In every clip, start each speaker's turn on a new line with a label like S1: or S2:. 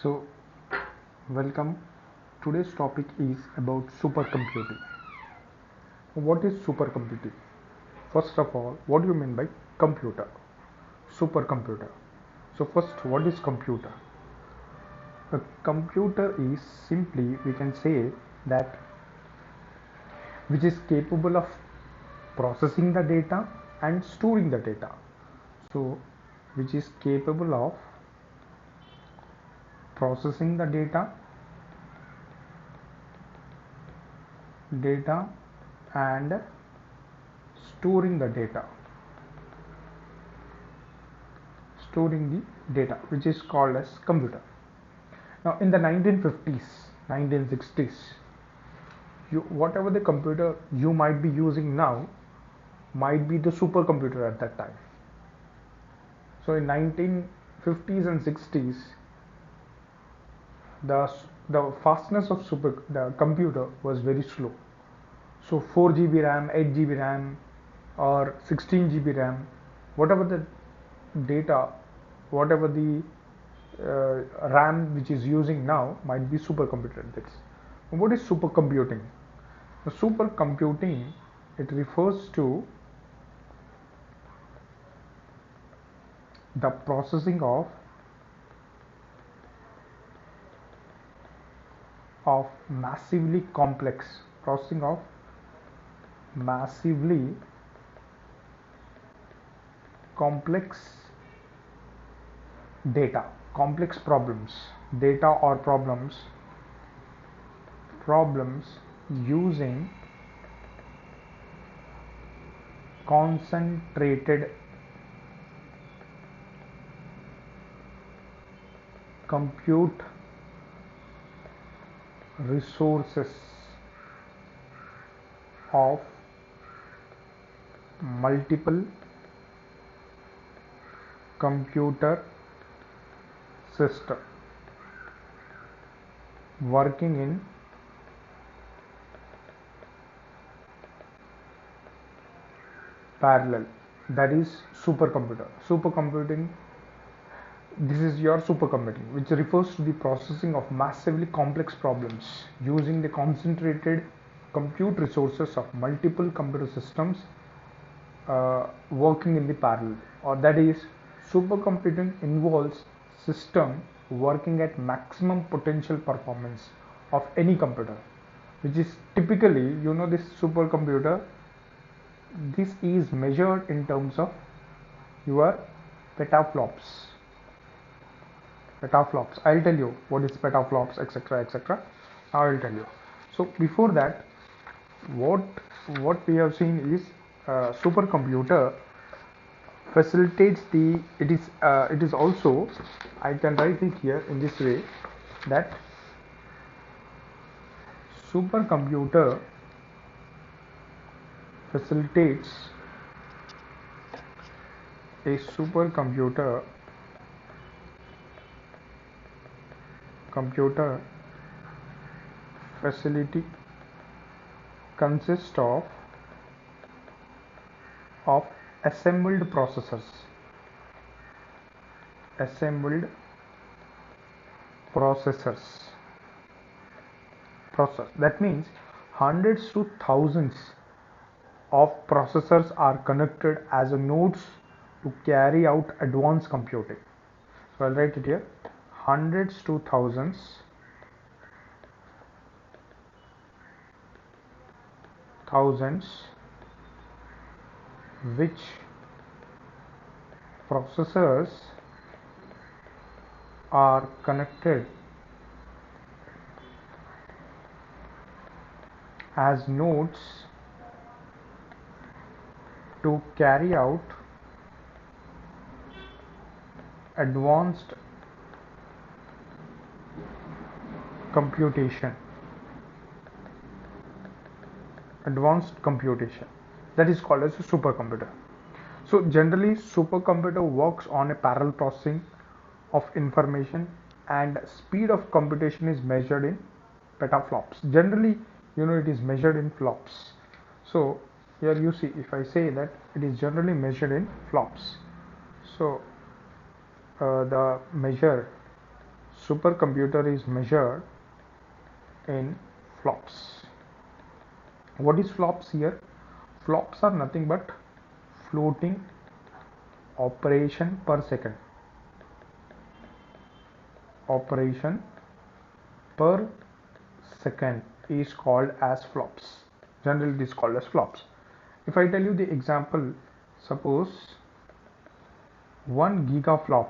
S1: So, welcome. Today's topic is about supercomputing. What is supercomputing? First of all, what do you mean by computer? Supercomputer. So, first, what is computer? A computer is simply, we can say that, which is capable of processing the data and storing the data. So, which is capable of processing the data and storing the data which is called as computer. Now in the 1950s, 1960s, whatever the computer you might be using now might be the supercomputer at that time. So in 1950s and 60s, the fastness of the computer was very slow. So 4 GB RAM, 8 GB RAM, or 16 GB RAM, whatever the data, whatever the RAM which is using now might be supercomputer. What is supercomputing? The supercomputing, it refers to the processing of massively complex data, complex data or problems using concentrated compute resources of multiple computer system working in parallel. That is supercomputing. This is your supercomputing, which refers to the processing of massively complex problems using the concentrated compute resources of multiple computer systems working in the parallel. Or that is, supercomputing involves system working at maximum potential performance of any computer, which is typically, this supercomputer, this is measured in terms of your petaflops. I'll tell you what is petaflops, etc., etc. I will tell you. So before that, what we have seen is supercomputer facilitates it is also, I can write it here in this way, that supercomputer facilitates a supercomputer facility consists of assembled processors that means hundreds to thousands of processors are connected as nodes to carry out advanced computing. So I'll write it here: hundreds to thousands which processors are connected as nodes to carry out advanced computation. That is called as a supercomputer. So generally, supercomputer works on a parallel processing of information, and speed of computation is measured in petaflops. Generally, it is measured in flops. So here you see, if I say that it is generally measured in flops, so the measure supercomputer is measured in flops. What is flops here? Flops are nothing but floating operation per second. Operation per second is called as flops. Generally it is called as flops. If I tell you the example, suppose 1 gigaflop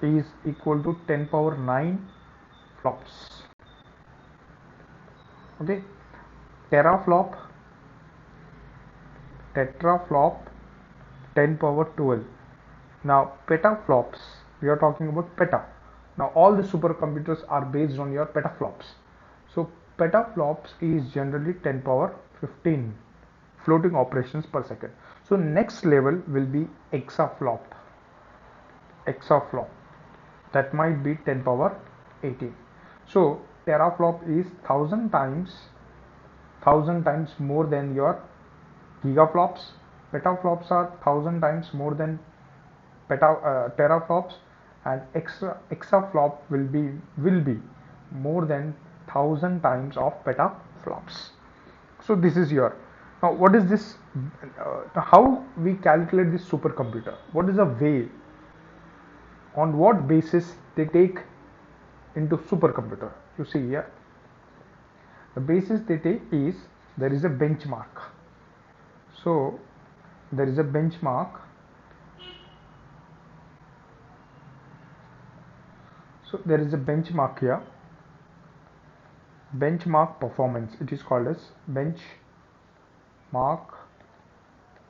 S1: is equal to 10 power 9 flops. Okay, teraflop 10 power 12. Now petaflops, we are talking about peta. Now all the supercomputers are based on your petaflops. So petaflops is generally 10 power 15 floating operations per second. So next level will be exaflop. That might be 10 power 18. So teraflop is 1000 times more than your gigaflops. Petaflops are 1000 times more than teraflops, and exaflop will be more than 1000 times of petaflops. So this is your, now what is this, how we calculate this supercomputer? What is the way, on what basis they take into supercomputer? You see here, the basis they take is, there is a benchmark. So there is a benchmark. So there is a benchmark here, benchmark performance. It is called as benchmark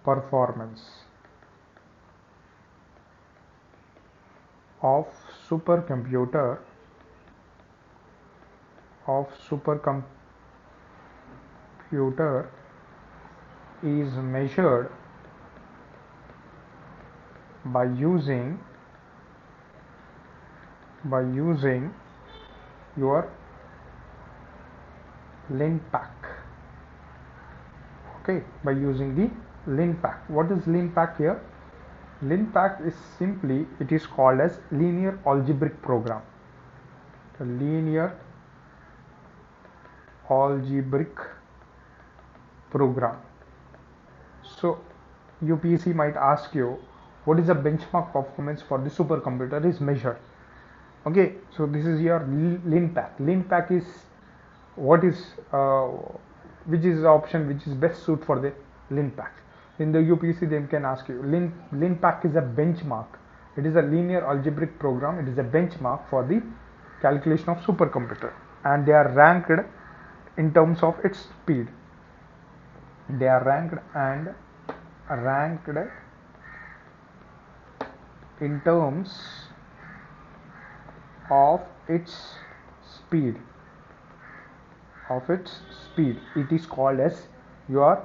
S1: performance of supercomputer is measured by using your LINPACK. Okay, by using the LINPACK. What is LINPACK here? LINPACK is simply, it is called as linear algebraic program. The linear algebraic program. So UPSC might ask you, what is the benchmark performance for the supercomputer is measured? Okay, so this is your LINPACK. LINPACK is what is which is the option which is best suit for the LINPACK. In the UPSC they can ask you, LINPACK is a benchmark. It is a linear algebraic program. It is a benchmark for the calculation of supercomputer, and they are ranked in terms of its speed. They are ranked in terms of its speed. It is called as your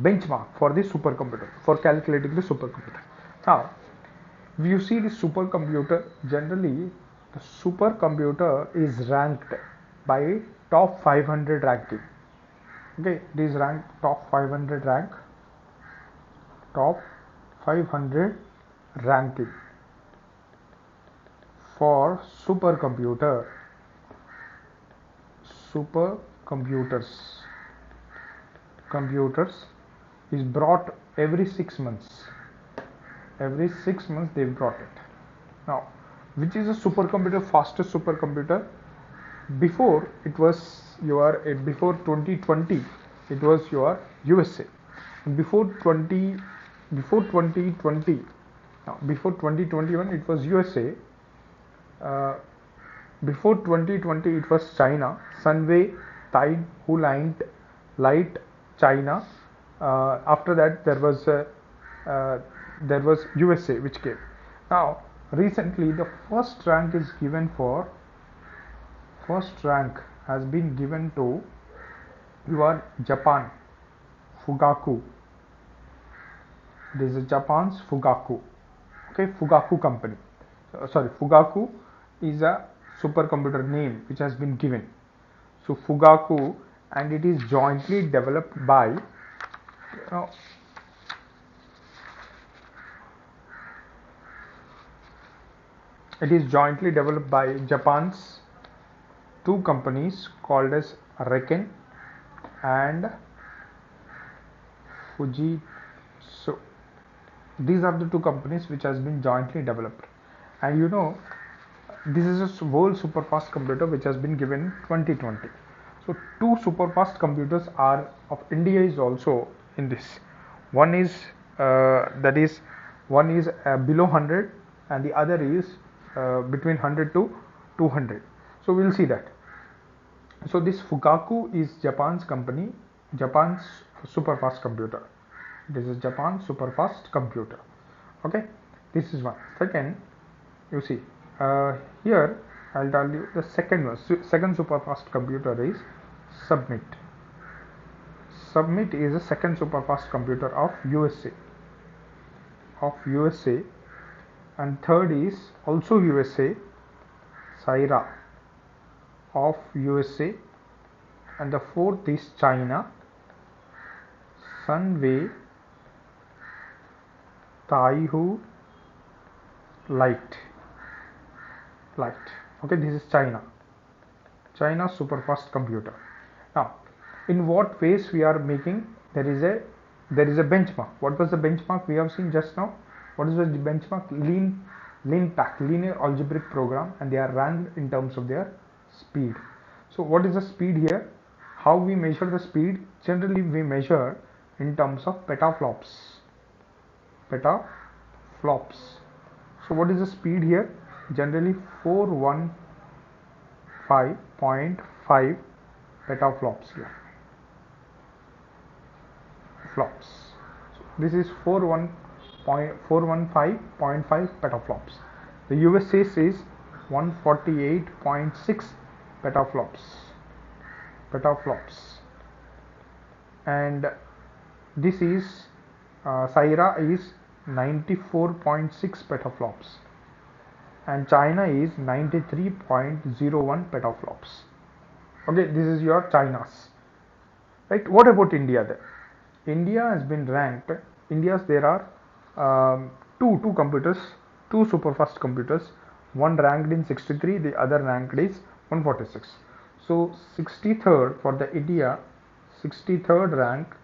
S1: benchmark for the supercomputer, for calculating the supercomputer. Now if you see the supercomputer, generally the supercomputer is ranked by top 500 ranking. Okay, it is ranked top 500 ranking for supercomputers is brought every 6 months. Every 6 months they brought it. Now which is a supercomputer, fastest supercomputer? Before it was before 2020 it was your USA. Before 2020, now before 2021 it was USA. Before 2020 it was China, Sunway, Tide, Light, China. After that there was USA which came. Now recently the first rank has been given to your Japan, Fugaku. This is Japan's Fugaku. Okay, Fugaku company. Fugaku is a supercomputer name which has been given. So Fugaku, and it is jointly developed by It is jointly developed by Japan's two companies called as Riken and Fujitsu. These are the two companies which has been jointly developed. And you know, this is a world super fast computer which has been given in 2020. So two super fast computers are of India is also in this. One is that is one is below 100 and the other is between 100 to 200. So we'll see that. So this Fugaku is Japan's company, Japan's super fast computer. This is Japan super fast computer. Okay, this is one. Second, you see here I'll tell you the second one. Second super fast computer is Submit. Submit is a second super fast computer of USA. And third is also USA, Saira of USA, and the fourth is China, Sunway Taihu Light. Okay, this is China super fast computer. Now, in what ways we are making? There is a benchmark. What was the benchmark we have seen just now? What is the benchmark? LeanPAC, linear algebraic program, and they are ranked in terms of their speed. So what is the speed here? How we measure the speed? Generally we measure in terms of petaflops. So what is the speed here? Generally 415.5 petaflops here. Flops. So this is 415.5 petaflops. The USA is 148.6 petaflops. And this is Saira is 94.6 petaflops, and China is 93.01 petaflops. Okay, this is your China's. Right. What about India then? India has been ranked. There are two computers, two super fast computers. One ranked in 63, the other ranked is 146. So 63rd for the India, 63rd rank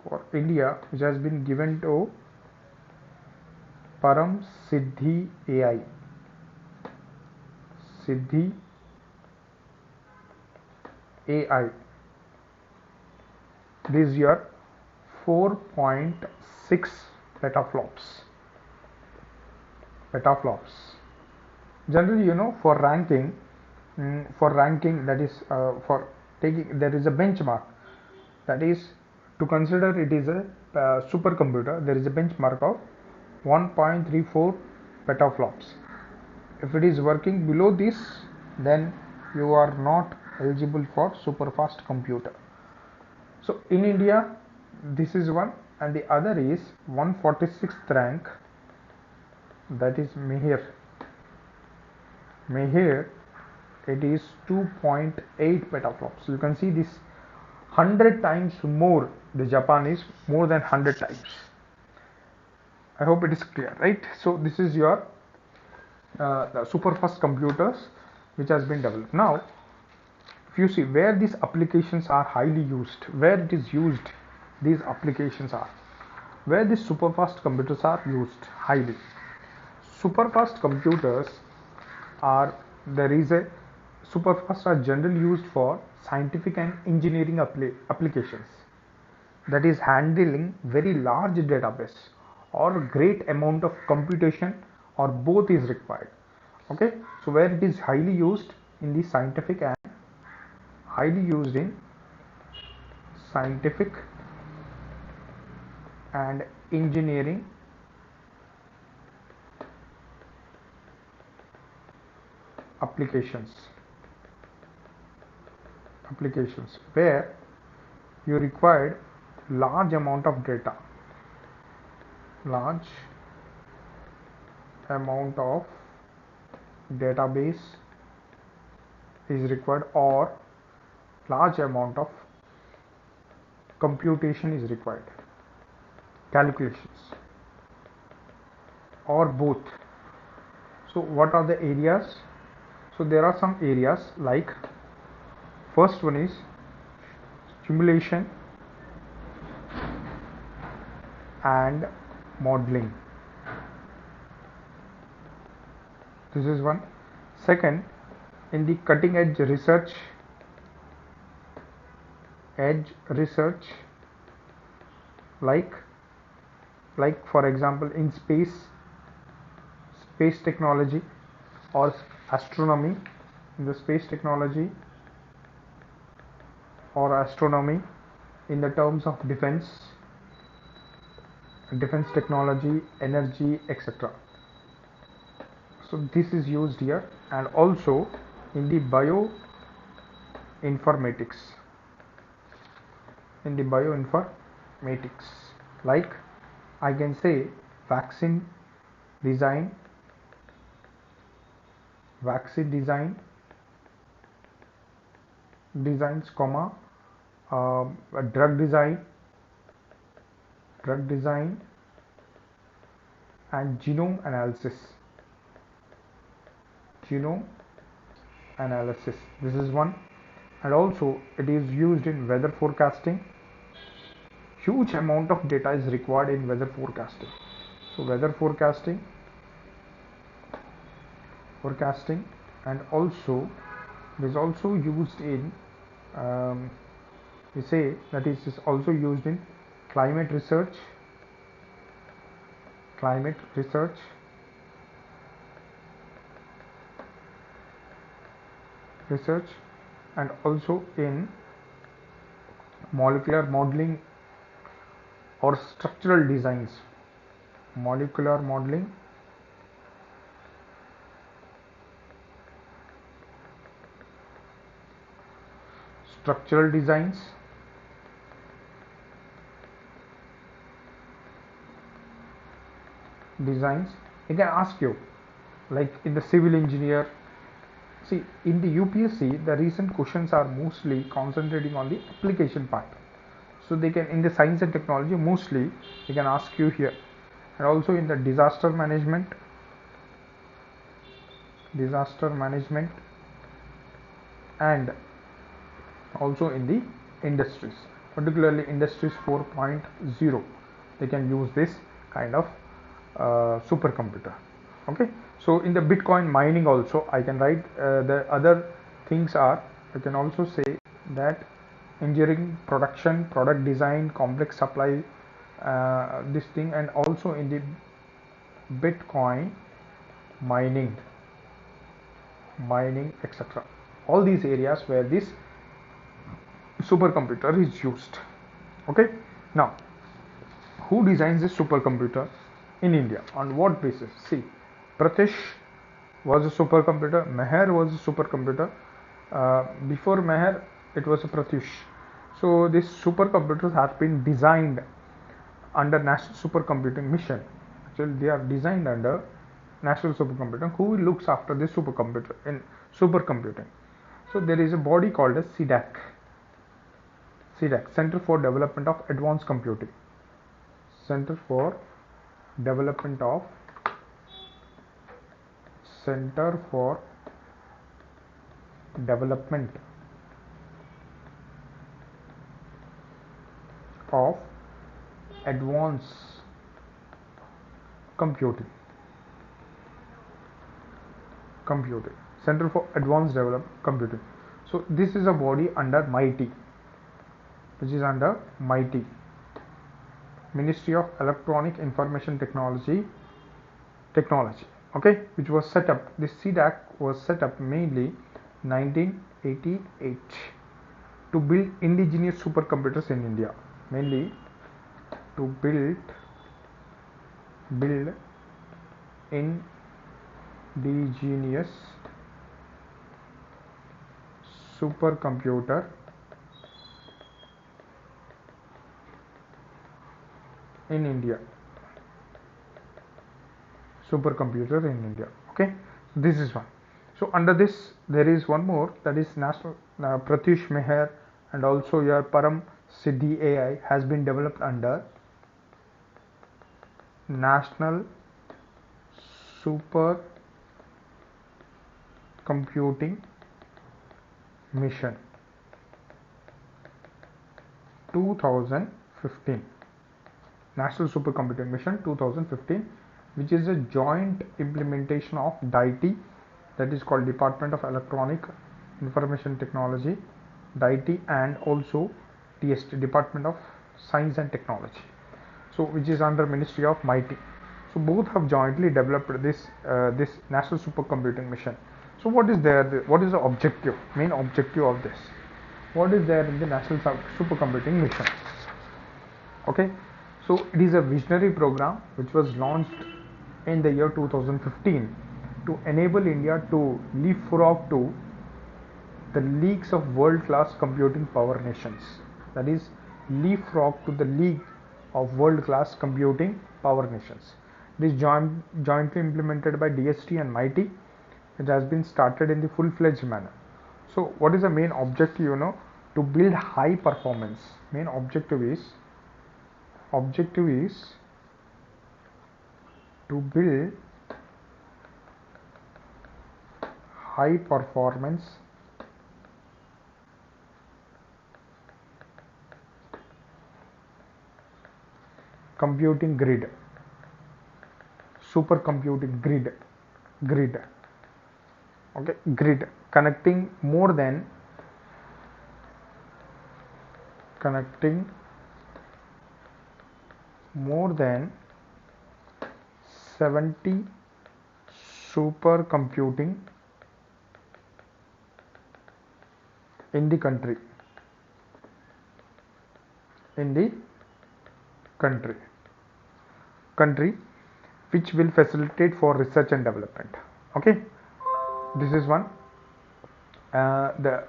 S1: for India, which has been given to Param Siddhi AI. Siddhi AI. This is your 4.6 petaflops. Generally, you know, for ranking, that is for taking, there is a benchmark. That is, to consider it is a supercomputer, there is a benchmark of 1.34 petaflops. If it is working below this, then you are not eligible for super fast computer. So in India, this is one, and the other is 146th rank, that is Meher. It is 2.8 petaflops. So you can see this 100 times more. The Japan is more than 100 times. I hope it is clear, right? So this is your the super fast computers which has been developed. Now, if you see where these applications are highly used, where it is used, these applications are where these super fast computers are used highly. Super fast computers are generally used for scientific and engineering applications, that is handling very large database or great amount of computation, or both is required. Okay, so where it is highly used in the scientific and engineering applications where you required large amount of data, database is required, or large amount of computation is required, calculations, or both. So what are the areas? So there are some areas like, first one is simulation and modeling. This is one. Second, in the cutting edge research, like for example in space technology or astronomy, in the space technology or astronomy, in the terms of defense technology, energy, etc. So this is used here. And also in the bioinformatics, like I can say vaccine design, designs, comma, drug design, and genome analysis. This is one. And also it is used in weather forecasting. Huge amount of data is required in weather forecasting. So weather forecasting, and also it is also used in we say that is also used in climate research, and also in molecular modeling or structural designs. Molecular modeling, structural designs, it can ask you like in the civil engineer. See, in the UPSC the recent questions are mostly concentrating on the application part, so they can, in the science and technology mostly they can ask you here. And also in the disaster management, and also in the industries, particularly industries 4.0, they can use this kind of supercomputer. Okay, so in the Bitcoin mining also I can write the other things are, I can also say that engineering, production, product design, complex supply, this thing. And also in the Bitcoin mining, etc. All these areas where this supercomputer is used. Okay, now who designs this supercomputer in India? On what basis? See, Pratish was a supercomputer, Meher was a supercomputer. Before Meher, it was a Pratyush. So these supercomputers have been designed under National Supercomputing Mission. Actually, they are designed under National Supercomputing, who looks after this supercomputer in supercomputing. So there is a body called as CDAC, Center for Development of Advanced Computing. Center for Development of Advanced Computing. Center for Advanced Development Computing. So this is a body under MITI, which is under MITI, Ministry of Electronic Information Technology. Okay, which was set up. This CDAC was set up mainly 1988 to build indigenous supercomputers in India, mainly to build indigenous supercomputer in India. Okay, this is one. So under this there is one more, that is National Pratyush Meher, and also your Param Siddhi AI has been developed under National Supercomputing Computing Mission 2015, National Supercomputing Mission 2015, which is a joint implementation of DITI, that is called Department of Electronic Information Technology, DITI, and also TST, Department of Science and Technology, so which is under Ministry of MIT. So both have jointly developed this National Supercomputing Mission. So what is there? What is the objective? Main objective of this? What is there in the National Supercomputing Mission? Okay, so it is a visionary program which was launched in the year 2015 to enable India to leapfrog to the leagues of world-class computing power nations. That is, leapfrog to the league of world-class computing power nations. It is jointly implemented by DST and MIT. It has been started in the full-fledged manner. So what is the main objective? To build high performance. Main objective is to build high performance computing grid, supercomputing grid, okay, grid connecting more than 70 supercomputing in the country, which will facilitate for research and development. Okay, this is one. The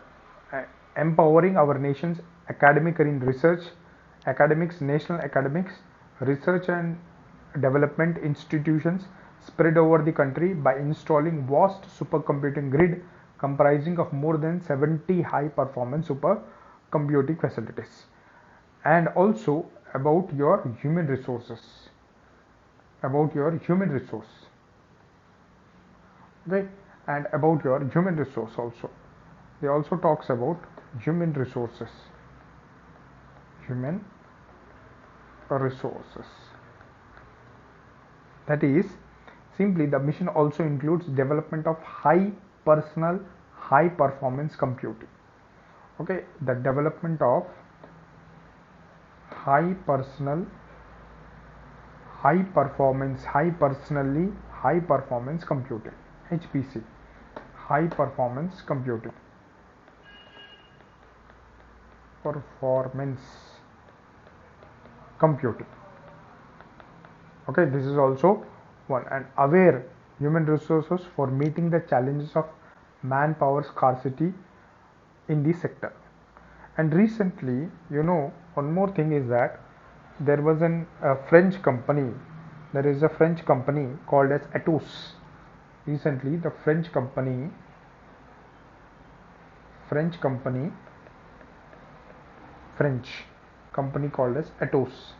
S1: empowering our nation's academic and national academics, research and development institutions spread over the country by installing vast supercomputing grid comprising of more than 70 high performance supercomputing facilities. And also about your human resources, okay, and about your human resource also. They also talks about human resources. That is, simply the mission also includes development of high performance computing. Okay, the development of high personally high performance computing, HPC, high performance computing. Okay, this is also one. And aware human resources for meeting the challenges of manpower scarcity in the sector. And recently, one more thing is that there was a French company. There is a French company called as Atos. Recently, the French company called as Atos.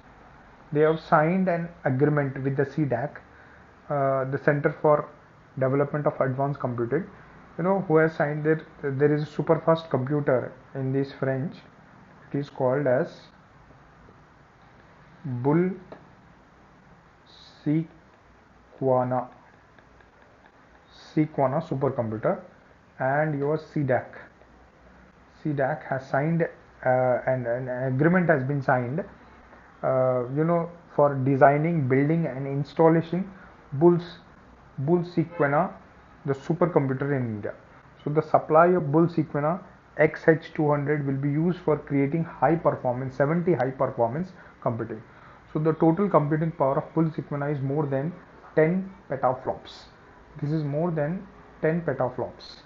S1: They have signed an agreement with the CDAC, the Center for Development of Advanced Computing. Who has signed it? There is a super fast computer in this French. It is called as Bull Sequana supercomputer, and your CDAC has signed an agreement has been signed, for designing, building and installing Bull Sequana, the supercomputer in India. So the supply of Bull Sequana XH200 will be used for creating 70 high performance computing. So the total computing power of Bull Sequana is more than 10 petaflops. This is more than 10 petaflops.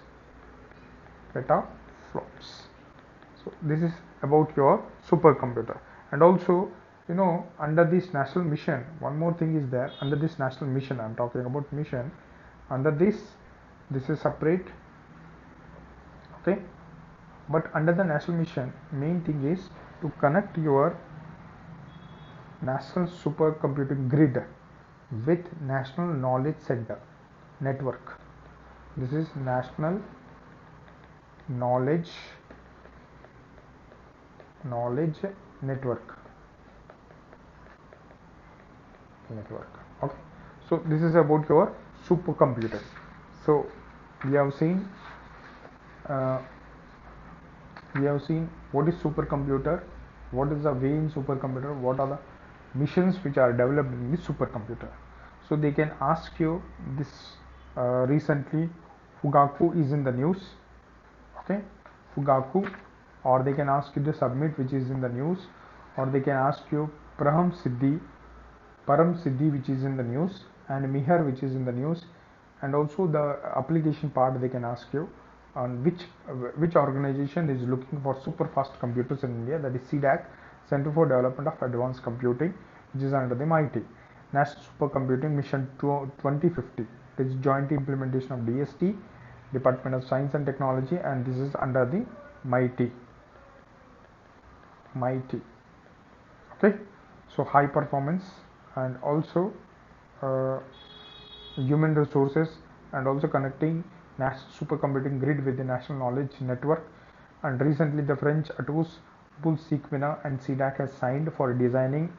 S1: So this is about your supercomputer. And also, under this national mission, one more thing is there. Under this national mission, I'm talking about mission. Under this is separate. Okay, but under the national mission, main thing is to connect your national supercomputing grid with national knowledge center network. This is National Knowledge Network. Okay, so this is about your supercomputer. So we have seen uh, what is supercomputer, what is the way in supercomputer, what are the missions which are developed in this supercomputer. So they can ask you this. Recently Fugaku is in the news. Okay, Fugaku, or they can ask you the submit which is in the news, or they can ask you Param Siddhi which is in the news, and Mihar which is in the news, and also the application part they can ask you on which organization is looking for super fast computers in India, that is CDAC, Center for Development of Advanced Computing, which is under the MIT, National Supercomputing Mission 2050. It is joint implementation of DST, Department of Science and Technology, and this is under the MIT. Okay, so high performance, and also uh, human resources, and also connecting national supercomputing grid with the national knowledge network. And recently the French Atos, Bull-Sequana and CDAC has signed for designing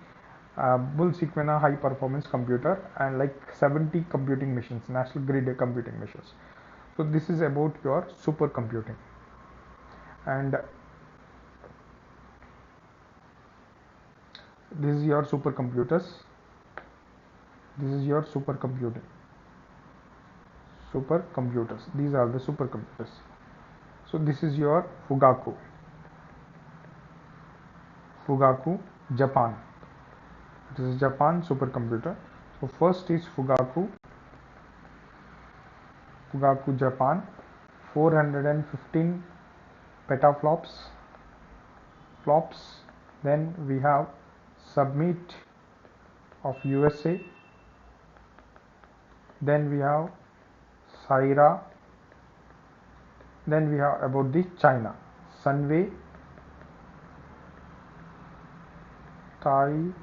S1: Bull-Sequana high performance computer and like 70 computing missions, national grid computing missions. So this is about your supercomputing. And this is your supercomputers. This is your supercomputers. These are the supercomputers. So this is your Fugaku, Japan. This is Japan supercomputer. So first is Fugaku, Japan, 415 petaflops. Then we have Submit of USA. Then we have Saira. Then we have about the China, Sunway, Tahu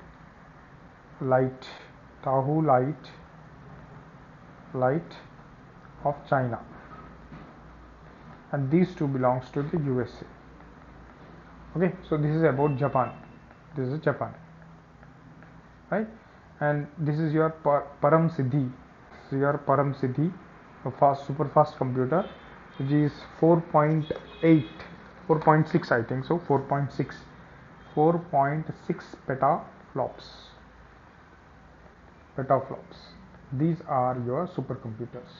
S1: Light of China, and these two belongs to the USA. Okay, so this is about Japan. This is Japan, right? And this is your Param Siddhi. This is your Param Siddhi, a super fast computer, which is 4.8, 4.6, I think so, 4.6 petaflops. These are your supercomputers.